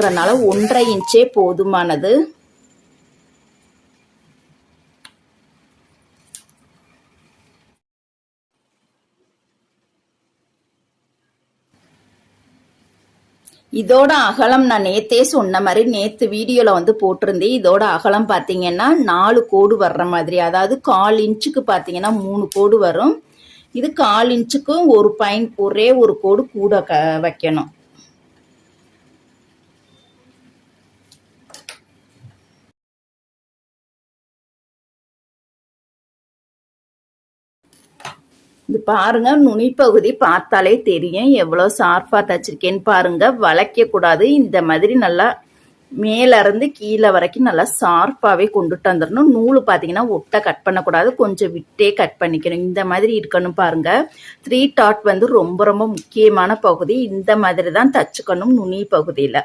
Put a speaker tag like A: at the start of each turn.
A: அதனால 1.5 இன்ச்சே போதுமானது. இதோட அகலம் நான் நேத்தே சொன்ன மாதிரி நேத்து வீடியோல வந்து போட்டிருந்தேன். இதோட அகலம் பாத்தீங்கன்னா 4 கோடு வர்ற மாதிரி, அதாவது 1/4 இன்ச்சுக்கு பாத்தீங்கன்னா 3 கோடு வரும். இது 1/4 இன்ச்சுக்கு ஒரே ஒரு கோடு கூட வைக்கணும். இது பாருங்க, நுனி பகுதி பார்த்தாலே தெரியும் எவ்வளவு ஷார்ப்பா தச்சிருக்கேன்னு பாருங்க. வளைக்க கூடாது, இந்த மாதிரி நல்லா மேல இருந்து கீழே வரைக்கும் நல்லா ஷார்ப்பாவே கொண்டுட்டு வந்துடணும். நூல் பாத்தீங்கன்னா ஒட்டை கட் பண்ணக்கூடாது, கொஞ்சம் விட்டே கட் பண்ணிக்கணும். இந்த மாதிரி இருக்கணும் பாருங்க. 3 டாட் வந்து ரொம்ப ரொம்ப முக்கியமான பகுதி. இந்த மாதிரி தான் தச்சுக்கணும் நுனி பகுதியில.